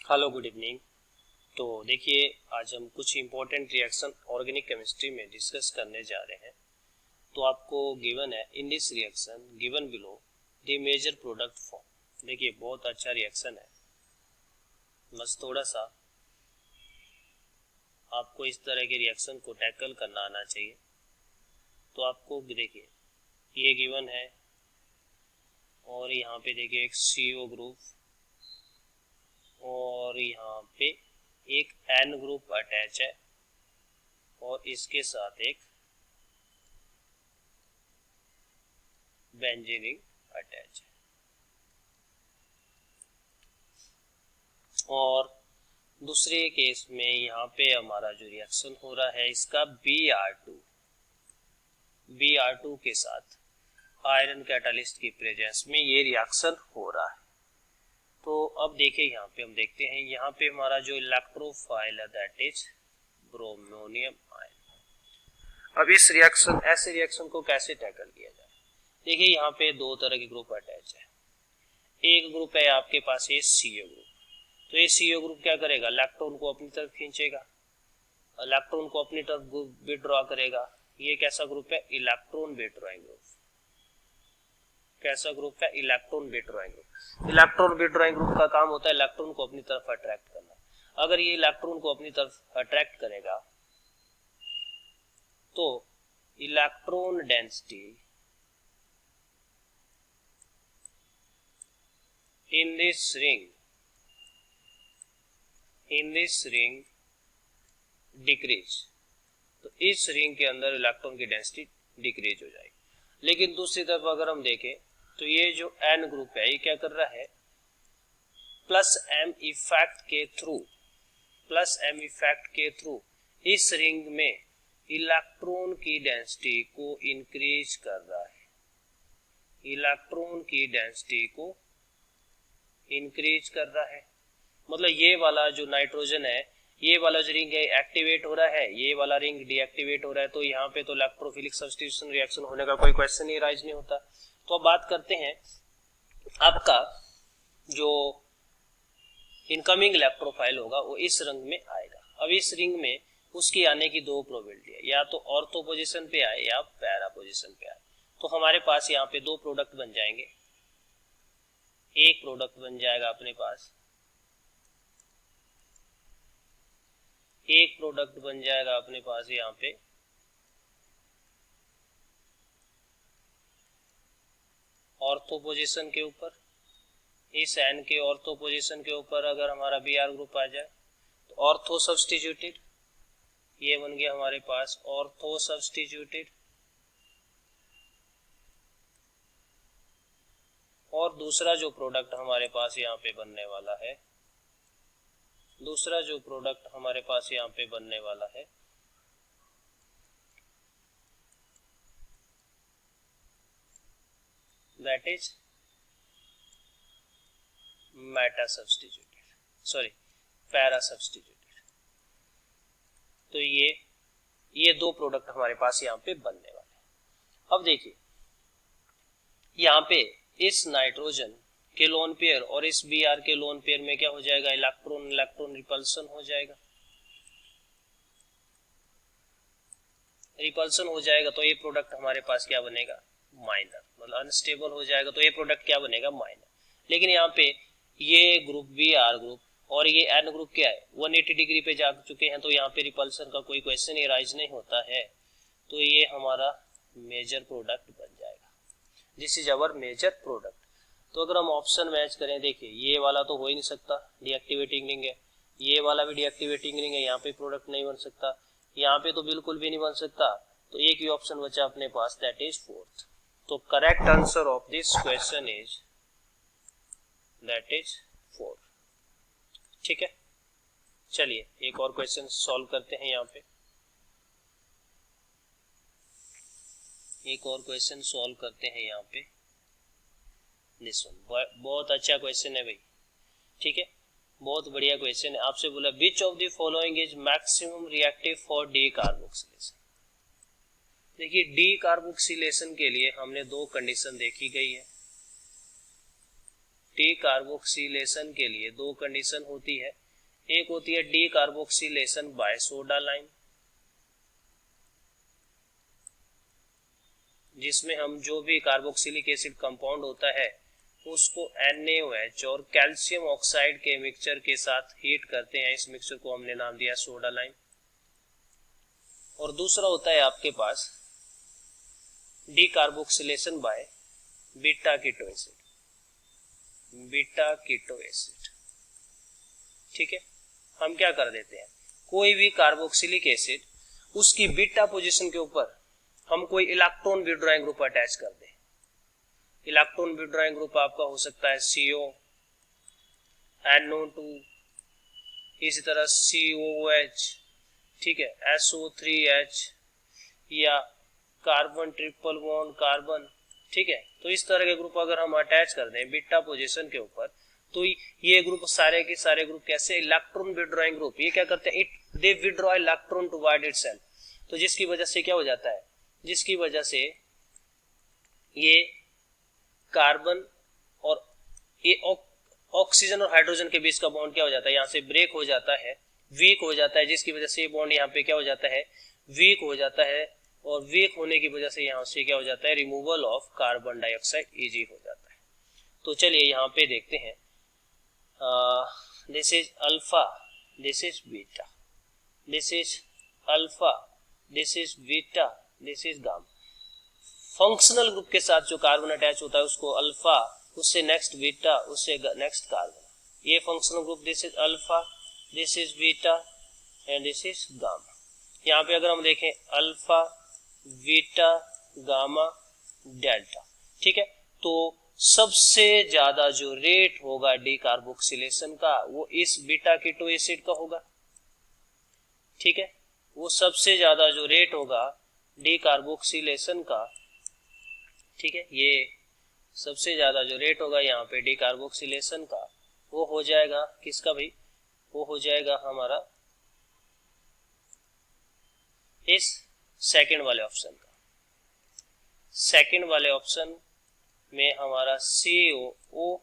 Hello good evening. तो देखिए, आज हम कुछ इम्पोर्टेंट रिएक्शन ऑर्गेनिक केमिस्ट्री में डिस्कस करने जा रहे हैं। तो आपको गिवन है in this reaction given below the major product form. देखिए, बहुत अच्छा रिएक्शन है, बस थोड़ा सा आपको इस तरह के रिएक्शन को टैकल करना आना चाहिए। तो आपको देखिए, ये गिवन है और यहाँ पे देखिए एक CO ग्रुप और यहाँ पे एक N ग्रुप अटैच है और इसके साथ एक बेंजीन रिंग अटैच है। और दूसरे केस में यहाँ पे हमारा जो रिएक्शन हो रहा है इसका Br2 के साथ आयरन कैटालिस्ट की प्रेजेंस में ये रिएक्शन हो रहा है। तो अब देखिए, यहाँ पे हम देखते हैं, यहाँ पे हमारा जो इलेक्ट्रोफाइल है दैट इज ब्रोमोनियम आयन। अब इस रिएक्शन ऐसे रिएक्शन को कैसे टैकल किया जाए? देखिए, यहाँ पे दो तरह के ग्रुप अटैच है। एक ग्रुप है आपके पास ये CO ग्रुप। तो ये CO ग्रुप क्या करेगा? इलेक्ट्रॉन को अपनी तरफ खींचेगा, इलेक्ट्रॉन को अपनी तरफ विड्रॉ करेगा। ये कैसा ग्रुप है? Electron withdrawing group. कैसा ग्रुप है? Electron withdrawing group. Electron withdrawing group का काम होता है इलेक्ट्रॉन को अपनी तरफ अट्रैक्ट करना। अगर ये इलेक्ट्रॉन को अपनी तरफ अट्रैक्ट करेगा तो electron density in this ring decrease. तो इस रिंग के अंदर इलेक्ट्रॉन की डेंसिटी डिक्रीज हो जाएगी। लेकिन दूसरी तरफ अगर हम देखें तो ये जो N ग्रुप है ये क्या कर रहा है? प्लस M इफेक्ट के थ्रू इस रिंग में इलेक्ट्रॉन की डेंसिटी को इंक्रीज कर रहा है। इलेक्ट्रॉन की डेंसिटी को इंक्रीज कर रहा है। मतलब ये वाला जो नाइट्रोजन है, ये वाला जो रिंग है एक्टिवेट हो रहा है, ये वाला रिंग डीएक्टिवेट हो रहा है। तो यहाँ पे तो इलेक्ट्रोफिलिक सब्स्टिट्यूशन रिएक्शन होने का कोई क्वेश्चन ही राइज नहीं होता। तो अब बात करते हैं आपका जो इनकमिंग इलेक्ट्रोफाइल होगा वो इस रंग में आएगा। अब इस रिंग में उसकी आने की दो प्रोबेबिलिटी है, या तो ऑर्थो पोजिशन पे आए या पैरा पोजिशन पे आए। तो हमारे पास यहाँ पे दो प्रोडक्ट बन जाएंगे। एक प्रोडक्ट बन जाएगा अपने पास, एक प्रोडक्ट बन जाएगा अपने पास यहाँ पे ऑर्थो पोजीशन के ऊपर। इस N के ऑर्थो पोजीशन के ऊपर अगर हमारा Br ग्रुप आ जाए तो ऑर्थो सब्स्टिट्यूटेड, ये बन गया हमारे पास ऑर्थो सब्स्टिट्यूटेड। और दूसरा जो प्रोडक्ट हमारे पास यहाँ पे बनने वाला है, दूसरा जो प्रोडक्ट हमारे पास यहाँ पे बनने वाला है that is Meta substituted, sorry para substituted. तो ये दो प्रोडक्ट हमारे पास यहाँ पे बनने वाले हैं। अब देखिए, यहाँ पे इस नाइट्रोजन के लोन पेयर और इस Br के लोन पेयर में क्या हो जाएगा? इलेक्ट्रॉन इलेक्ट्रॉन रिपल्सन हो जाएगा। रिपल्सन हो जाएगा तो ये प्रोडक्ट हमारे पास क्या बनेगा? माइनर। मतलब अनस्टेबल हो जाएगा तो ये प्रोडक्ट क्या बनेगा? माइनर। लेकिन यहाँ पे ये ग्रुप Br ग्रुप और ये N ग्रुप क्या है? 180 डिग्री पे जा चुके हैं, तो यहाँ पे रिपल्सन का कोई क्वेश्चन ही राइज नहीं होता है। तो ये हमारा मेजर प्रोडक्ट बन जाएगा। This is our major product. तो अगर हम ऑप्शन मैच करें, देखिए ये वाला तो हो ही नहीं सकता, डीएक्टिवेटिंग रिंग है। ये वाला भी डीएक्टिवेटिंग रिंग है, यहाँ पे प्रोडक्ट नहीं बन सकता, यहाँ पे तो बिल्कुल भी नहीं बन सकता। तो एक ही ऑप्शन बचा अपने पास, दैट इज फोर्थ। तो correct answer of this question is that is 4। ठीक है, चलिए एक और क्वेश्चन सॉल्व करते हैं। यहाँ पे एक और क्वेश्चन सॉल्व करते हैं यहाँ पे। दिस वन बहुत अच्छा क्वेश्चन है भाई, ठीक है, बहुत बढ़िया क्वेश्चन है। आपसे बोला विच of the following is maximum reactive for D carboxylation. देखिए, डी कार्बोक्सिलेशन के लिए हमने दो कंडीशन देखी गई है, डी कार्बोक्सिलेशन के लिए दो कंडीशन होती है, एक होती है decarboxylation by soda lime, जिसमें हम जो भी कार्बोक्सिलिक एसिड कंपाउंड होता है उसको NaOH और कैल्शियम ऑक्साइड के मिक्सचर के साथ हीट करते हैं, इस मिक्सचर को हमने नाम दिया सोडा लाइम। और दूसरा होता है आपके पास decarboxylation by beta keto acid, beta keto acid. ठीक है, हम क्या कर देते हैं, कोई भी कार्बोक्सिलिक एसिड उसकी बीटा पोजीशन के ऊपर हम कोई इलेक्ट्रॉन विड्रॉइंग ग्रुप अटैच कर दें। इलेक्ट्रॉन विड्रॉइंग ग्रुप आपका हो सकता है CO, NO2, इसी तरह COOH, ठीक है, SO3H या कार्बन ट्रिपल बॉन्ड कार्बन। ठीक है, तो इस तरह के ग्रुप अगर हम अटैच कर दें बीटा पोजीशन के ऊपर, तो ये ग्रुप सारे के सारे ग्रुप कैसे, इलेक्ट्रॉन विड्रॉइंग ग्रुप, ये क्या करते हैं, दे विड्रॉ इलेक्ट्रॉन टुवर्ड इटसेल्फ। तो जिसकी वजह से क्या हो जाता है, जिसकी वजह से ये कार्बन और ये ऑक्सीजन और हाइड्रोजन के बीच का बॉन्ड क्या हो जाता है, यहाँ से ब्रेक हो जाता है, वीक हो जाता है, जिसकी वजह से ये बॉन्ड यहाँ पे क्या हो जाता है, वीक हो जाता है। और वीक होने की वजह से यहाँ से क्या हो जाता है, removal of carbon dioxide easy हो जाता है। तो चलिए यहाँ पे देखते हैं, this is alpha, this is beta, this is alpha, this is beta, this is gamma. Functional group के साथ जो कार्बन अटैच होता है उसको अल्फा, उससे नेक्स्ट बीटा, उससे नेक्स्ट कार्बन। ये functional group, this is alpha, this is beta and this is gamma. यहाँ पे अगर हम देखें अल्फा, बीटा, गामा, डेल्टा। ठीक है, तो सबसे ज्यादा जो रेट होगा डी कार्बोक्सिलेशन का वो इस बीटा कीटो एसिड का होगा। ठीक है, वो सबसे ज्यादा जो रेट होगा डी कार्बोक्सिलेशन का, ठीक है, ये सबसे ज्यादा जो रेट होगा यहाँ पे डी कार्बोक्सिलेशन का वो हो जाएगा किसका भाई, वो हो जाएगा हमारा इस सेकंड वाले ऑप्शन का। सेकंड वाले ऑप्शन में हमारा COOH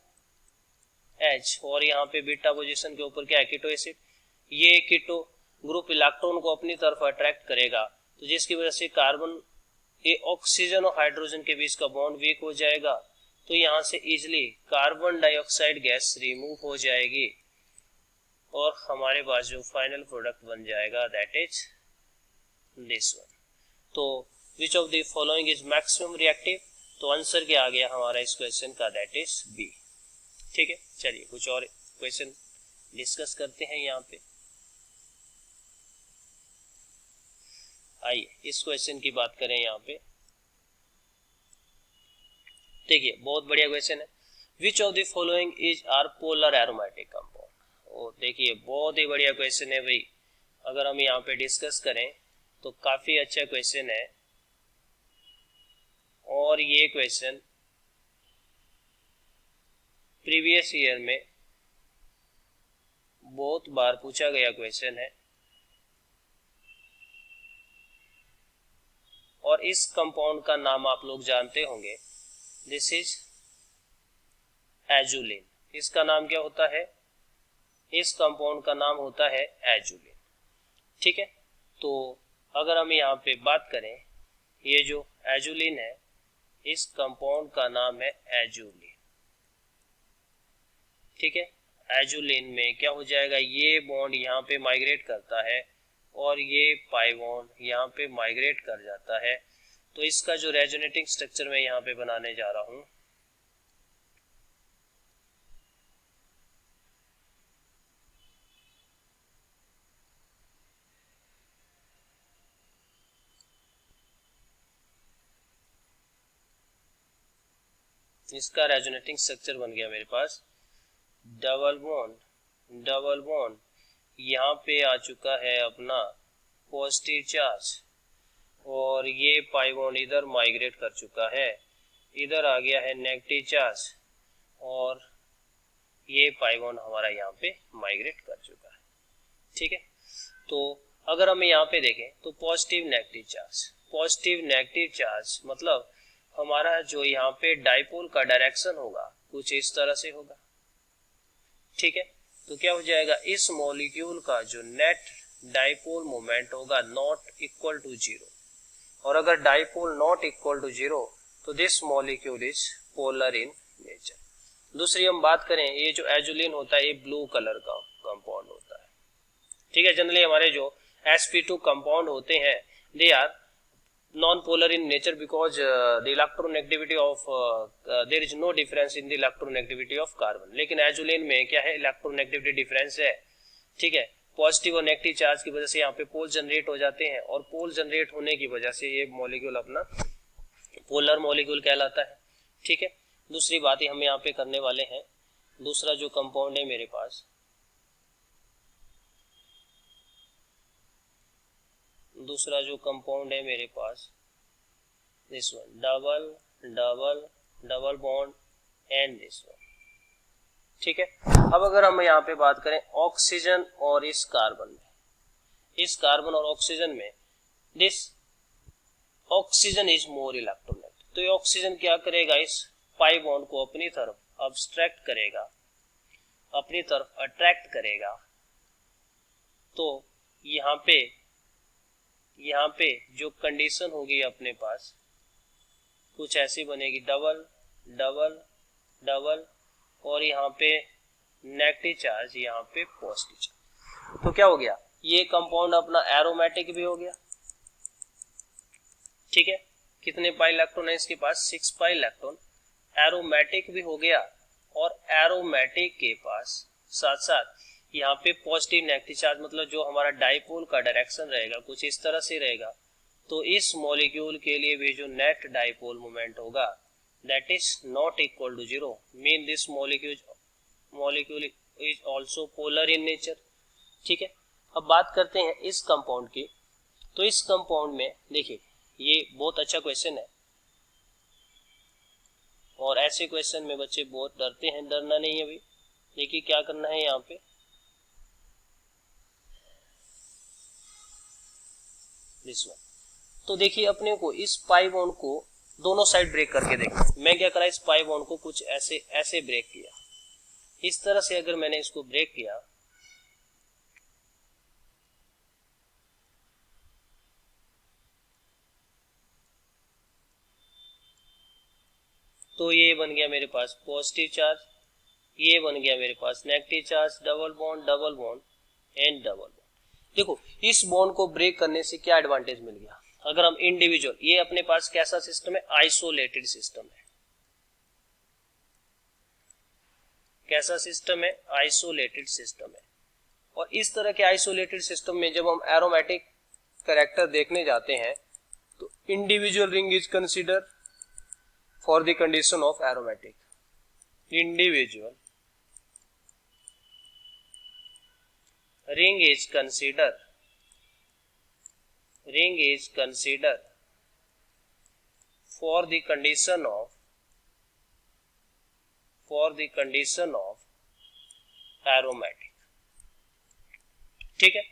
और यहाँ पे बीटा पोजीशन के ऊपर क्या है, कीटो एसिड। ये कीटो ग्रुप इलेक्ट्रॉन को अपनी तरफ अट्रैक्ट करेगा, तो जिसकी वजह से कार्बन, ये ऑक्सीजन और हाइड्रोजन के बीच का बॉन्ड वीक हो जाएगा, तो यहाँ से easily carbon dioxide gas remove हो जाएगी और हमारे पास जो फाइनल प्रोडक्ट बन जाएगा दैट इज दिस वन। तो which of the following is maximum reactive, तो आंसर क्या आ गया हमारा इस क्वेश्चन का, दैट इज बी। ठीक है, चलिए कुछ और क्वेश्चन डिस्कस करते हैं यहाँ पे। आइए इस क्वेश्चन की बात करें यहाँ पे। देखिए बहुत बढ़िया क्वेश्चन है, which of the following is are polar aromatic compound. ओ देखिए बहुत ही बढ़िया क्वेश्चन है भाई, अगर हम यहाँ पे डिस्कस करें तो काफी अच्छा क्वेश्चन है। और ये क्वेश्चन प्रीवियस ईयर में बहुत बार पूछा गया क्वेश्चन है और इस कंपाउंड का नाम आप लोग जानते होंगे, दिस इज एजुलिन। इसका नाम क्या होता है, इस कंपाउंड का नाम होता है एजुलिन। ठीक है, तो अगर हम यहाँ पे बात करें, ये जो एजुलिन है इस कंपाउंड का नाम है एजुलिन। ठीक है, एजुलिन में क्या हो जाएगा, ये बॉन्ड यहाँ पे माइग्रेट करता है और ये पाई बॉन्ड यहाँ पे माइग्रेट कर जाता है। तो इसका जो रेजोनेटिंग स्ट्रक्चर मैं यहाँ पे बनाने जा रहा हूं, इसका रेजोनेटिंग स्ट्रक्चर बन गया मेरे पास डबल बॉन्ड, यहाँ पे आ चुका है अपना पॉजिटिव चार्ज और ये पाई बॉन्ड इधर माइग्रेट कर चुका है, इधर आ गया है नेगेटिव चार्ज और ये पाई बॉन्ड हमारा यहाँ पे माइग्रेट कर चुका है। ठीक है, तो अगर हम यहाँ पे देखें तो पॉजिटिव नेगेटिव चार्ज मतलब हमारा जो यहाँ पे डाइपोल का डायरेक्शन होगा कुछ इस तरह से होगा। ठीक है, तो क्या हो जाएगा, इस मॉलिक्यूल का जो नेट डाइपोल मोमेंट होगा नॉट इक्वल टू जीरो, और अगर dipole not equal to zero तो this molecule is polar in nature. दूसरी हम बात करें, ये जो एजुलिन होता है ये ब्लू कलर का कंपाउंड होता है, ठीक है। जनरली हमारे जो sp2 कंपाउंड होते हैं they are non polar in nature because the electronegativity of there is no difference in the electronegativity of carbon. लेकिन एजुलिन में क्या है, इलेक्ट्रोनेगेटिविटी डिफरेंस है, ठीक है। पॉजिटिव और नेगेटिव चार्ज की वजह से यहाँ पे पोल जनरेट हो जाते हैं, और पोल जनरेट होने की वजह से ये मॉलिक्यूल अपना पोलर मॉलिक्यूल कहलाता है, ठीक है। दूसरी बात ही हम यहाँ पे करने वाले हैं, दूसरा जो कंपाउंड है मेरे पास, दूसरा जो कंपाउंड है मेरे पास this one, double double double bond and this one, ठीक है। अब अगर हम यहाँ पे बात करें ऑक्सीजन और इस कार्बन में, इस कार्बन और ऑक्सीजन में this oxygen is more electronegative, तो ये ऑक्सीजन क्या करेगा, इस पाई बॉन्ड को अपनी तरफ अब्स्ट्रैक्ट करेगा, अपनी तरफ अट्रैक्ट करेगा, तो यहाँ पे जो कंडीशन होगी अपने पास कुछ ऐसी बनेगी, डबल डबल डबल, और यहाँ पे नेगेटिव चार्ज, यहाँ पे पॉजिटिव चार्ज। तो क्या हो गया, ये कंपाउंड अपना एरोमेटिक भी हो गया, ठीक है। कितने पाई इलेक्ट्रॉन है इसके पास, 6 पाई इलेक्ट्रॉन, एरोमेटिक भी हो गया, और एरोमेटिक के पास साथ साथ यहाँ पे पॉजिटिव नेगेटिव चार्ज, मतलब जो हमारा डाइपोल का डायरेक्शन रहेगा कुछ इस तरह से रहेगा, तो इस मॉलिक्यूल के लिए भी जो नेट डाइपोल मोमेंट होगा that is not equal to zero, mean this molecule is also polar in nature, ठीक है। अब बात करते हैं इस कंपाउंड की, तो इस कंपाउंड में देखिए ये बहुत अच्छा क्वेश्चन है, और ऐसे क्वेश्चन में बच्चे बहुत डरते हैं, डरना नहीं है अभी। देखिए क्या करना है यहाँ पे, दिस वन, तो देखिए अपने को इस पाई बॉन्ड को दोनों साइड ब्रेक करके देखना। मैं क्या करा, इस पाई बॉन्ड को कुछ ऐसे ऐसे ब्रेक किया, इस तरह से अगर मैंने इसको ब्रेक किया तो ये बन गया मेरे पास पॉजिटिव चार्ज, ये बन गया मेरे पास negative charge, double bond and double bond. देखो इस बॉन्ड को ब्रेक करने से क्या एडवांटेज मिल गया, अगर हम इंडिविजुअल, ये अपने पास कैसा सिस्टम है, आइसोलेटेड सिस्टम है, कैसा सिस्टम है, आइसोलेटेड सिस्टम है। और इस तरह के आइसोलेटेड सिस्टम में जब हम एरोमेटिक कैरेक्टर देखने जाते हैं तो individual ring is consider for the condition of aromatic, individual ring is considered for the condition of aromatic, ठीक है।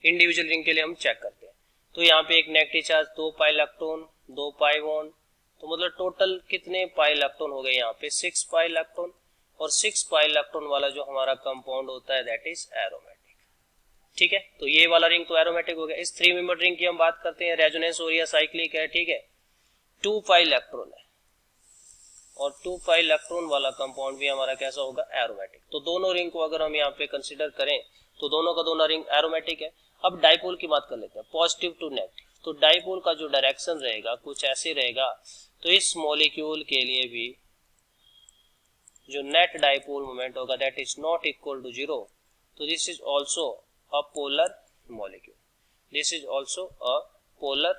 इंडिविजुअल रिंग के लिए हम चेक करते हैं, तो यहाँ पे एक negative charge 2 pi electron 2 pi bond, तो मतलब टोटल कितने पाई इलेक्ट्रॉन हो गए यहाँ पे 6 पाई इलेक्ट्रॉन, और 6 पाई इलेक्ट्रॉन वाला जो हमारा कंपाउंड होता है दैट इज एरोमेटिक, ठीक है। तो ये वाला रिंग तो एरोमेटिक हो गया। इस 3 मेंबर रिंग की हम बात करते हैं, रेजोनेंस हो रही है, साइक्लिक है, ठीक है। 2 पाई इलेक्ट्रॉन है, और 2 पाई इलेक्ट्रॉन वाला कंपाउंड भी हमारा कैसा होगा, एरोमेटिक। तो दोनों रिंग को अगर हम यहाँ पे कंसीडर करें तो दोनों का दोनों रिंग एरोमेटिक है। अब डाइपोल की बात कर लेते हैं, पॉजिटिव टू नेगेटिव, तो डाइपोल का जो डायरेक्शन रहेगा कुछ ऐसे रहेगा, तो इस मॉलिक्यूल के लिए भी जो नेट डाइपोल मोमेंट होगा that is not equal to zero, तो this is also a polar molecule, this is also a polar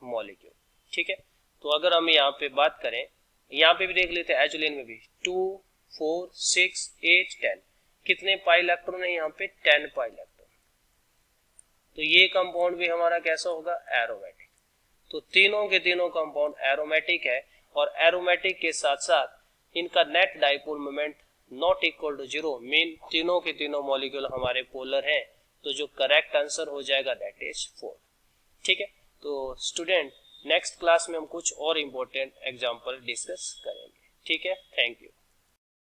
molecule, ठीक है। तो अगर हम यहाँ पे बात करें, यहाँ पे भी देख लेते हैं एजुलिन में भी 2 4 6 8 10 कितने पाई इलेक्ट्रॉन है यहाँ पे, 10 पाई इलेक्ट्रॉन, तो ये कंपाउंड भी हमारा कैसा होगा, एरोमेटिक। तो तीनों के तीनों कंपाउंड एरोमेटिक है, और एरोमेटिक के साथ साथ इनका net dipole moment not equal to zero, mean तीनों के तीनों मॉलिक्यूल हमारे पोलर हैं, तो जो करेक्ट आंसर हो जाएगा दैट इज 4, ठीक है। तो स्टूडेंट नेक्स्ट क्लास में हम कुछ और इम्पोर्टेंट एग्जांपल डिस्कस करेंगे, ठीक है। Thank you.